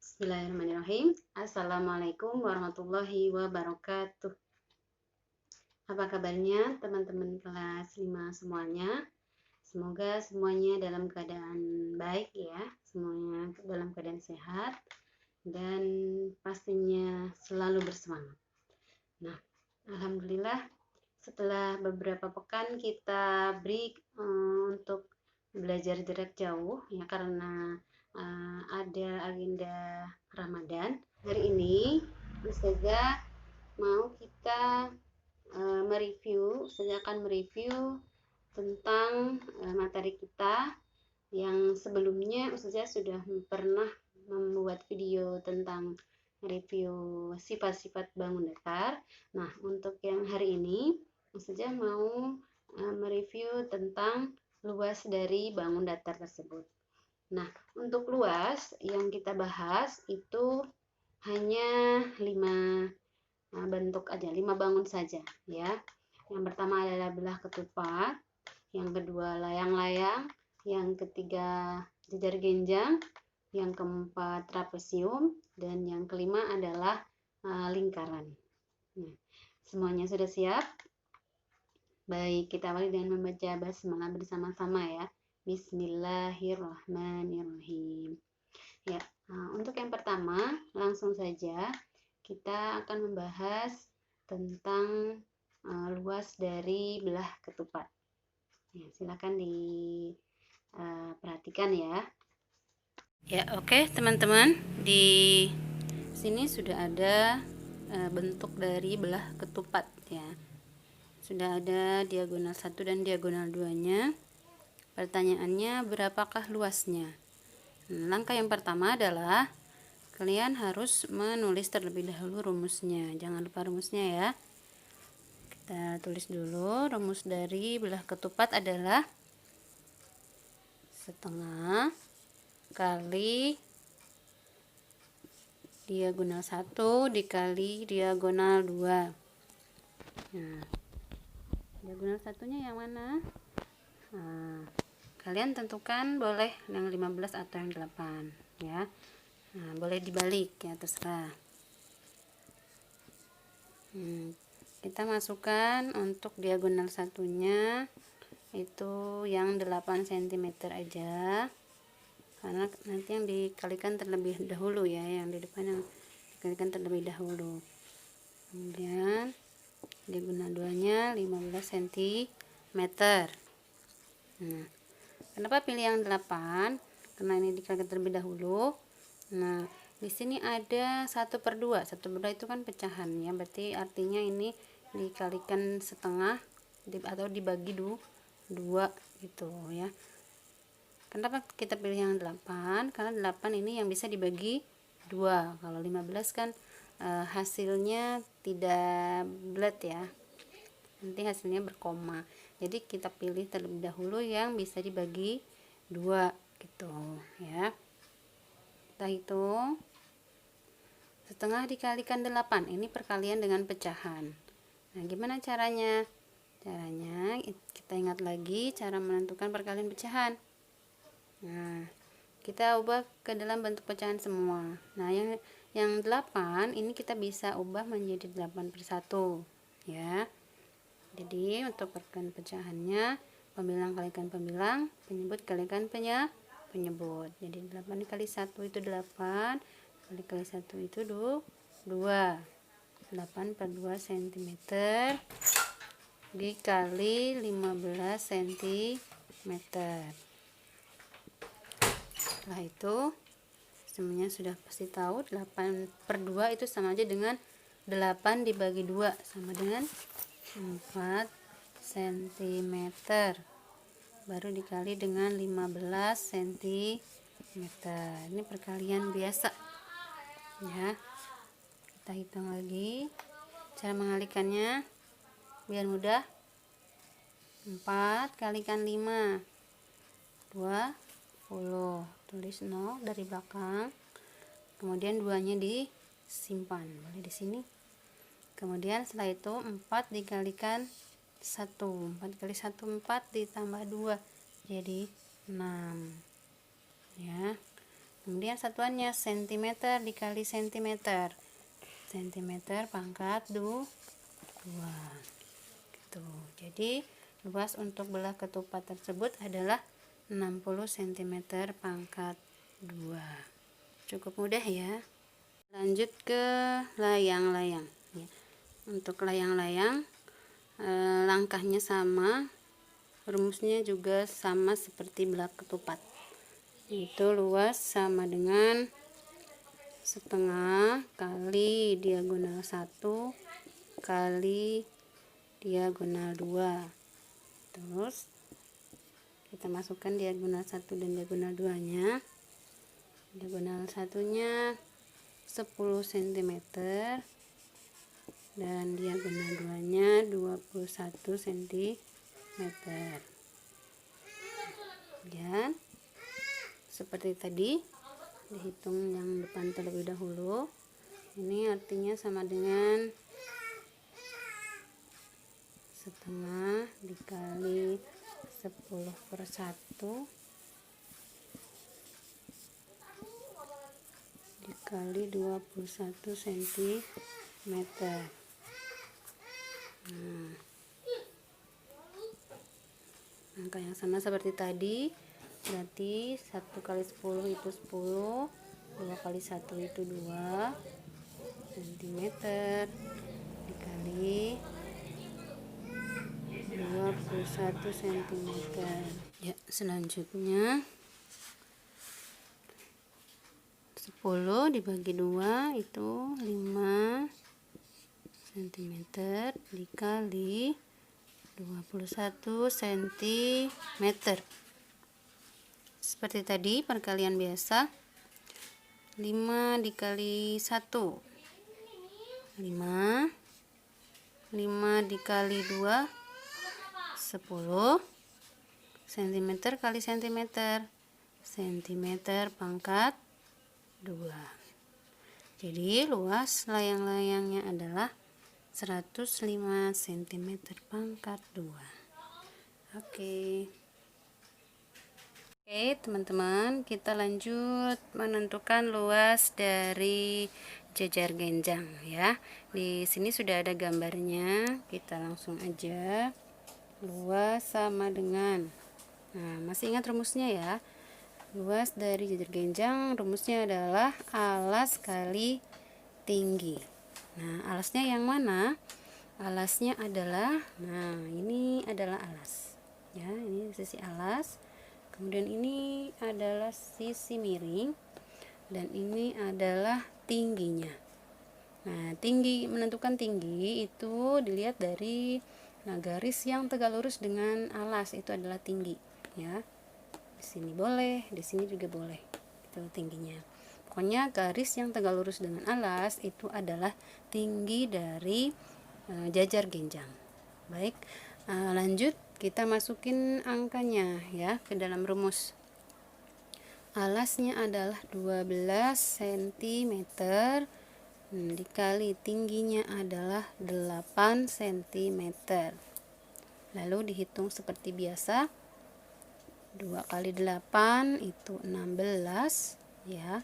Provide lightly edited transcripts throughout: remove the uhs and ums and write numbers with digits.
Bismillahirrahmanirrahim. Assalamualaikum warahmatullahi wabarakatuh. Apa kabarnya teman-teman kelas 5 semuanya? Semoga semuanya dalam keadaan baik ya, semuanya dalam keadaan sehat dan pastinya selalu bersemangat. Nah, alhamdulillah setelah beberapa pekan kita break untuk belajar jarak jauh ya, karena ada agenda Ramadan. Hari ini Ustazah mau kita Ustazah akan mereview tentang materi kita yang sebelumnya Ustazah sudah pernah membuat video tentang review sifat-sifat bangun datar. Nah, untuk yang hari ini Ustazah mau mereview tentang luas dari bangun datar tersebut. Nah, untuk luas yang kita bahas itu hanya 5 bentuk aja, 5 bangun saja ya. Yang pertama adalah belah ketupat, yang kedua layang-layang, yang ketiga jejar genjang, yang keempat trapesium, dan yang kelima adalah lingkaran. Nah, semuanya sudah siap? Baik, kita awali dengan membaca basmalah bersama-sama ya. Bismillahirrahmanirrahim. Ya, untuk yang pertama, langsung saja kita akan membahas tentang luas dari belah ketupat. Ya, silakan diperhatikan ya. Ya, oke teman-teman, di sini sudah ada bentuk dari belah ketupat ya. Sudah ada diagonal 1 dan diagonal 2-nya. Pertanyaannya, berapakah luasnya? Langkah yang pertama adalah kalian harus menulis terlebih dahulu rumusnya. Jangan lupa rumusnya ya. Kita tulis dulu. Rumus dari belah ketupat adalah setengah kali diagonal 1 dikali diagonal 2. Nah, diagonal satunya yang mana? Nah, kalian tentukan boleh yang 15 atau yang 8 ya. Nah, boleh dibalik ya, terserah. Kita masukkan untuk diagonal satunya itu yang 8 cm aja, karena nanti yang dikalikan terlebih dahulu ya, yang di depan yang dikalikan terlebih dahulu. Kemudian diagonal 2-nya 15 cm. Nah, kenapa pilih yang 8? Karena ini dikalikan terlebih dahulu. Nah, di sini ada 1/2. 1/2 itu kan pecahan ya, berarti artinya ini dikalikan setengah atau dibagi 2 gitu ya. Kenapa kita pilih yang 8? Karena 8 ini yang bisa dibagi 2. Kalau 15 kan hasilnya tidak bulat ya, nanti hasilnya berkoma. Jadi kita pilih terlebih dahulu yang bisa dibagi 2 gitu ya. Setelah itu setengah dikalikan 8, ini perkalian dengan pecahan. Nah, gimana caranya? Caranya kita ingat lagi cara menentukan perkalian pecahan. Nah, kita ubah ke dalam bentuk pecahan semua. Nah, yang 8 ini kita bisa ubah menjadi 8/1 ya. Jadi untuk perkalian pecahannya, pembilang kalikan pembilang, penyebut kalikan penyebut. Jadi 8 dikali 1 itu 8, kali 1 itu 2. 8/2 cm dikali 15 cm. Setelah itu semuanya sudah pasti tahu 8/2 itu sama aja dengan 8 dibagi 2, sama dengan 4 cm. Baru dikali dengan 15 cm. Ini perkalian biasa ya. Kita hitung lagi cara mengalikannya biar mudah. 4 kalikan 5, 20. Tulis 0 dari belakang, kemudian 2-nya disimpan, boleh di sini. Kemudian setelah itu 4 dikalikan 1, 4 kali 1 4 ditambah 2 jadi 6 ya. Kemudian satuannya sentimeter dikali sentimeter. Sentimeter pangkat 2. Gitu. Jadi luas untuk belah ketupat tersebut adalah 60 cm pangkat 2. Cukup mudah ya. Lanjut ke layang-layang. Untuk layang-layang langkahnya sama, rumusnya juga sama seperti belah ketupat. Itu luas sama dengan setengah kali diagonal 1 kali diagonal 2. Terus kita masukkan diagonal 1 dan diagonal 2 nya. Diagonal satunya 10 cm dan diagonal 2 nya 21 cm. Kemudian seperti tadi dihitung yang depan terlebih dahulu. Ini artinya sama dengan setengah dikali 10/1 dikali 21 cm. Angka yang sama seperti tadi, berarti 1 kali 10 itu 10, 2 kali 1 itu 2 cm dikali 21 cm. Ya, selanjutnya 10 dibagi 2 itu 5 cm dikali 21 cm. Seperti tadi perkalian biasa, 5 dikali 1 5, 5 dikali 2 10 cm kali cm, cm pangkat 2. Jadi luas layang-layangnya adalah 105 cm pangkat 2. Oke, teman-teman, kita lanjut menentukan luas dari jajar genjang ya. Di sini sudah ada gambarnya, kita langsung aja. Luas sama dengan, nah masih ingat rumusnya ya. Luas dari jajar genjang rumusnya adalah alas kali tinggi. Nah, alasnya yang mana? Alasnya adalah, nah ini adalah alas ya, ini sisi alas. Kemudian ini adalah sisi miring dan ini adalah tingginya. Nah, tinggi, menentukan tinggi itu dilihat dari garis yang tegak lurus dengan alas, itu adalah tinggi ya. Di sini boleh, di sini juga boleh. Itu tingginya. Pokoknya garis yang tegak lurus dengan alas itu adalah tinggi dari jajar genjang. Baik, lanjut kita masukin angkanya ya ke dalam rumus. Alasnya adalah 12 cm dikali tingginya adalah 8 cm. Lalu dihitung seperti biasa. 2 kali 8 itu 16 ya.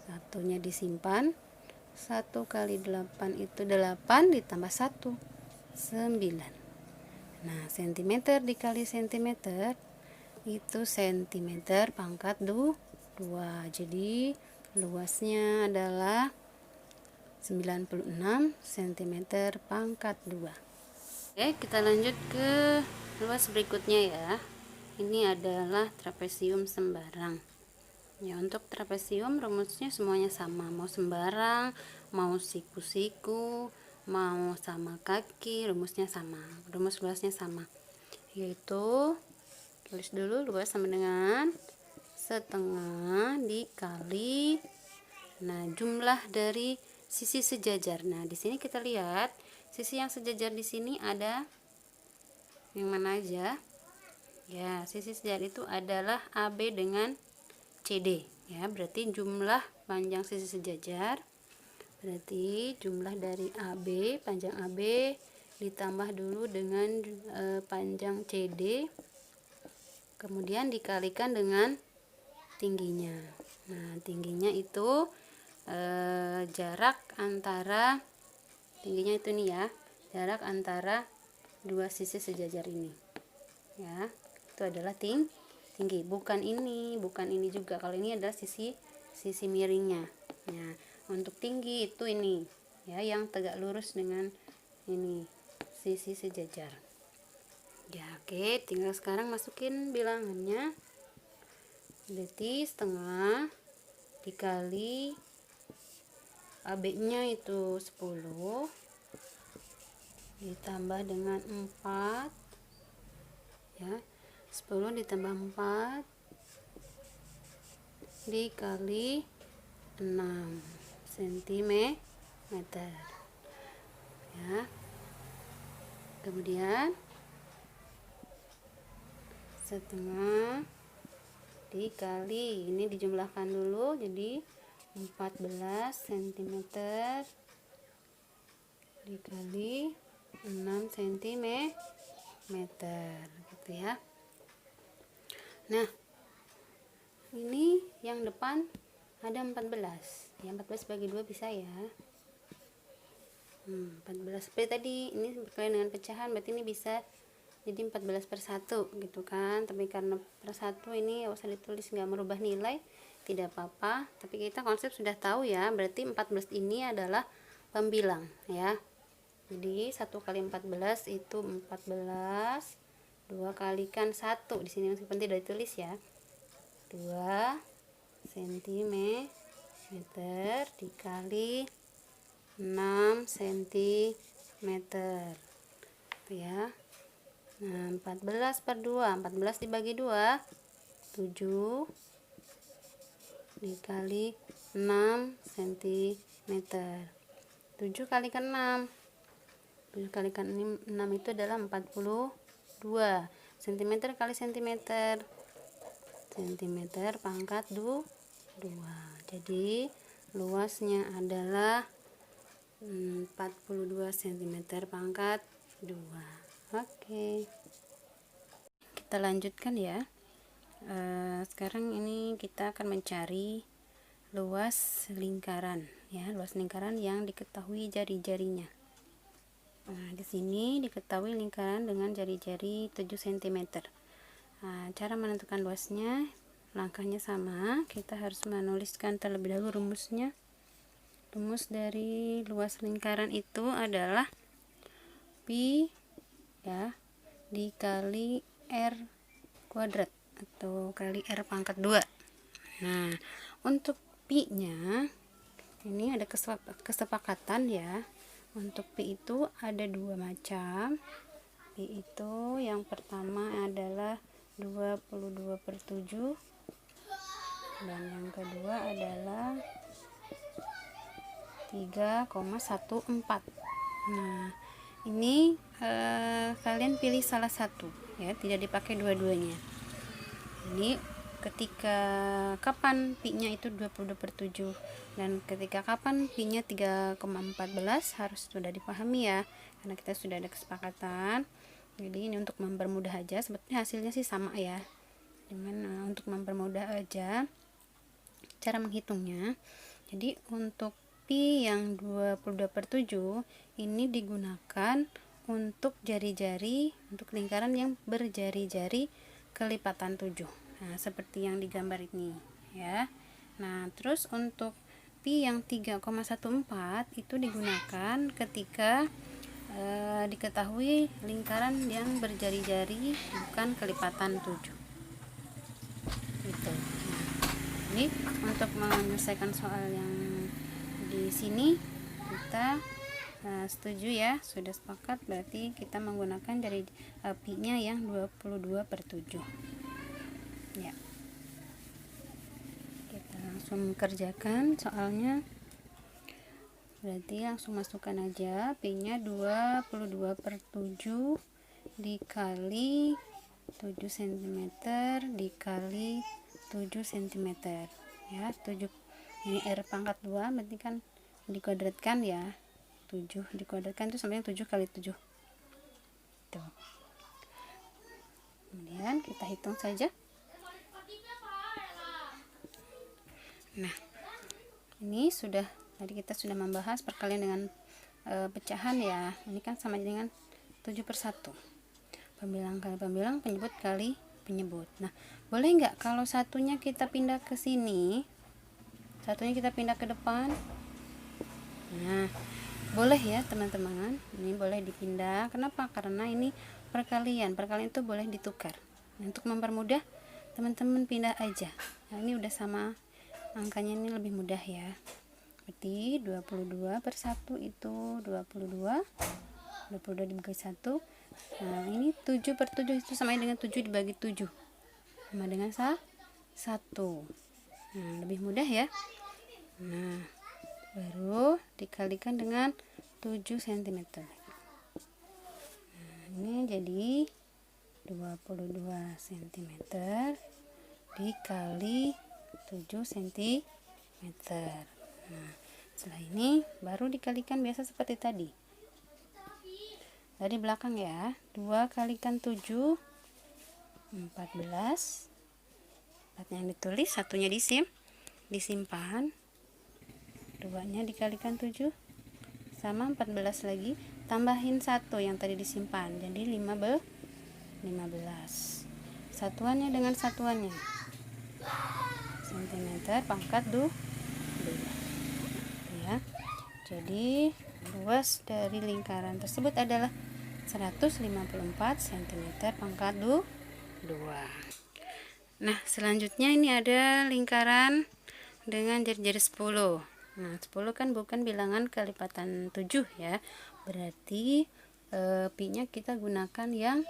Satunya disimpan. 1 kali 8 itu 8 ditambah 1 9. Nah, cm dikali cm itu cm pangkat 2. Jadi luasnya adalah 96 cm pangkat 2. Oke, kita lanjut ke luas berikutnya ya. Ini adalah trapesium sembarang. Ya, untuk trapesium rumusnya semuanya sama, mau sembarang, mau siku-siku, mau sama kaki, rumusnya sama. Rumus luasnya sama. Yaitu tulis dulu, luas sama dengan setengah dikali jumlah dari sisi sejajar. Nah, di sini kita lihat sisi yang sejajar di sini ada yang mana aja? Ya, sisi sejajar itu adalah AB dengan CD ya, berarti jumlah panjang sisi sejajar, berarti jumlah dari AB, panjang AB ditambah dulu dengan panjang CD, kemudian dikalikan dengan tingginya. Nah, tingginya itu jarak antara tingginya itu nih ya, jarak antara dua sisi sejajar ini ya, itu adalah tinggi, bukan ini juga. Kalau ini adalah sisi miringnya. Nah, untuk tinggi itu ini ya, yang tegak lurus dengan ini sisi sejajar ya. Oke, tinggal sekarang masukin bilangannya. Berarti setengah dikali AB nya itu 10 ditambah dengan 4 ya, 10 ditambah 4 dikali 6 cm ya. Kemudian setengah dikali, ini dijumlahkan dulu, jadi 14 cm dikali 6 cm gitu ya. Nah, ini yang depan ada 14 ya, 14 bagi 2 bisa ya. 14 seperti tadi, ini berkaitan dengan pecahan, berarti ini bisa jadi 14/1 gitu kan. Tapi karena per 1 ini usah ditulis, nggak merubah nilai, tidak apa-apa. Tapi kita konsep sudah tahu ya, berarti 14 ini adalah pembilang ya. Jadi 1 kali 14 itu 14, 2 kalikan 1, di sini masih penting dari tulis ya, 2 cm dikali 6 cm itu ya. Nah, 14/2, 14 dibagi 2 7 dikali 6 cm, 7 kalikan 6, 7 kalikan 6 itu adalah 42 cm kali cm, cm pangkat 2. Jadi luasnya adalah 42 cm pangkat 2. Oke, kita lanjutkan ya. Sekarang ini kita akan mencari luas lingkaran ya, luas lingkaran yang diketahui jari-jarinya. Nah, di sini diketahui lingkaran dengan jari-jari 7 cm. Nah, cara menentukan luasnya, langkahnya sama. Kita harus menuliskan terlebih dahulu rumusnya. Rumus dari luas lingkaran itu adalah pi ya dikali r kuadrat atau kali r pangkat 2. Nah, untuk pi nya ini ada kesepakatan ya. Untuk pi itu ada dua macam. Pi itu yang pertama adalah 22/7 dan yang kedua adalah 3,14. Nah, ini kalian pilih salah satu ya, tidak dipakai dua-duanya. Ini ketika kapan pi-nya itu 22/7 dan ketika kapan pi-nya 3,14 harus sudah dipahami ya, karena kita sudah ada kesepakatan. Jadi ini untuk mempermudah aja, sebetulnya hasilnya sih sama ya. Cuman untuk mempermudah aja cara menghitungnya. Jadi untuk pi yang 22/7 ini digunakan untuk jari-jari, untuk lingkaran yang berjari-jari kelipatan 7. Nah, seperti yang digambar ini ya. Nah, terus untuk pi yang 3,14 itu digunakan ketika diketahui lingkaran yang berjari-jari bukan kelipatan 7 gitu. Nah, ini untuk menyelesaikan soal yang di sini kita setuju ya, sudah sepakat, berarti kita menggunakan dari pi-nya yang 22/7 ya. Kita langsung kerjakan soalnya, berarti langsung masukkan aja pi-nya 22/7 dikali 7 cm dikali 7 cm ya. 7 ini r pangkat 2 berarti kan dikuadratkan ya, 7 dikuadratkan itu sama yang 7 kali 7 tuh. Kemudian kita hitung saja. Nah, ini sudah, tadi kita sudah membahas perkalian dengan pecahan ya. Ini kan sama dengan 7/1. Pembilang kali pembilang, penyebut kali penyebut. Nah, boleh nggak kalau satunya kita pindah ke sini, satunya kita pindah ke depan? Nah, boleh ya teman-teman, ini boleh dipindah. Kenapa? Karena ini perkalian itu boleh ditukar. Untuk mempermudah, teman-teman pindah aja. Nah, ini udah sama angkanya, ini lebih mudah ya. Berarti 22/1 itu 22 dibagi 1. Nah, ini 7/7 itu sama dengan 7 dibagi 7, sama dengan 1. Nah, lebih mudah ya. Nah, baru dikalikan dengan 7 cm. Nah, ini jadi 22 cm dikali 7 cm. Nah, setelah ini baru dikalikan biasa seperti tadi. Dari belakang ya, 2 kalikan 7, 14. 4-nya ditulis, satunya disimpan. 2-nya dikalikan 7 sama 14 lagi, tambahin 1 yang tadi disimpan, jadi 15. Satuannya dengan satuannya, cm pangkat 2 ya. Jadi luas dari lingkaran tersebut adalah 154 cm pangkat 2. Nah, selanjutnya ini ada lingkaran dengan jari-jari 10. Nah, 10 kan bukan bilangan kelipatan 7 ya. Berarti pi-nya kita gunakan yang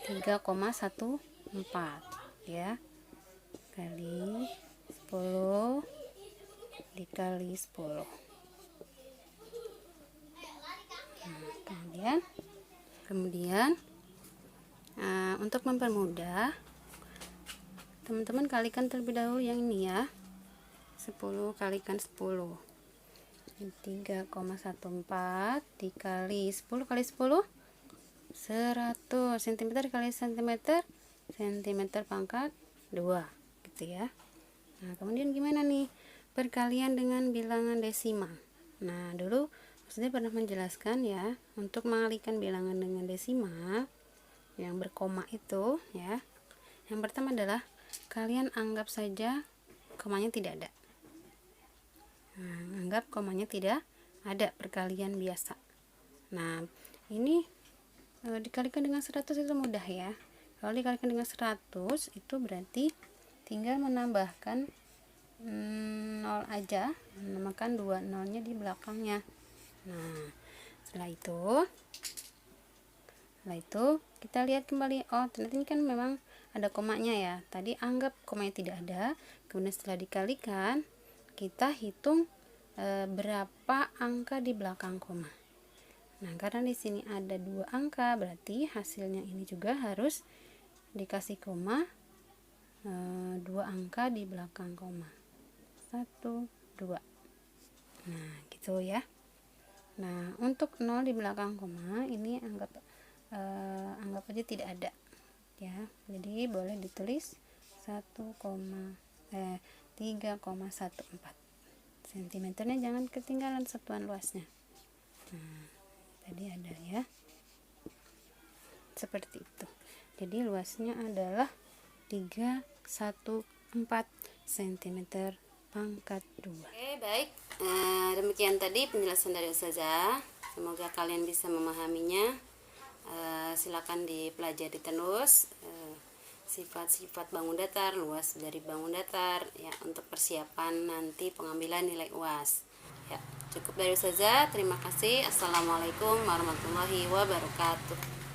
3,14 ya. Kali 10 dikali 10. Nah, kemudian untuk mempermudah, teman-teman kalikan terlebih dahulu yang ini ya. 10 kalikan 10, 3,14 dikali 10 kali 10, 100 cm kali cm pangkat 2 gitu ya. Nah, kemudian gimana nih perkalian dengan bilangan desimal? Nah, dulu saya pernah menjelaskan ya, untuk mengalihkan bilangan dengan desimal yang berkoma itu ya, yang pertama adalah kalian anggap saja komanya tidak ada. Nah, anggap komanya tidak ada, perkalian biasa. Nah, ini dikalikan dengan 100 itu mudah ya. Kalau dikalikan dengan 100 itu berarti tinggal menambahkan 0 aja, menambahkan 2 nolnya di belakangnya. Nah, setelah itu kita lihat kembali, oh ternyata ini kan memang ada komanya ya. Tadi anggap komanya tidak ada, kemudian setelah dikalikan kita hitung berapa angka di belakang koma. Nah, karena di sini ada 2 angka, berarti hasilnya ini juga harus dikasih koma, 2 angka di belakang koma, 1, 2. Nah, gitu ya. Nah, untuk 0 di belakang koma ini anggap aja tidak ada ya. Jadi boleh ditulis 3,14 cm-nya jangan ketinggalan satuan luasnya. Nah, tadi ada ya, seperti itu. Jadi luasnya adalah 314 cm pangkat 2. Oke, baik. Demikian tadi penjelasan dari Ustazah. Semoga kalian bisa memahaminya. Silakan dipelajari terus sifat-sifat bangun datar, luas dari bangun datar ya, untuk persiapan nanti pengambilan nilai UAS. Ya, cukup dari Ustazah. Terima kasih. Assalamualaikum warahmatullahi wabarakatuh.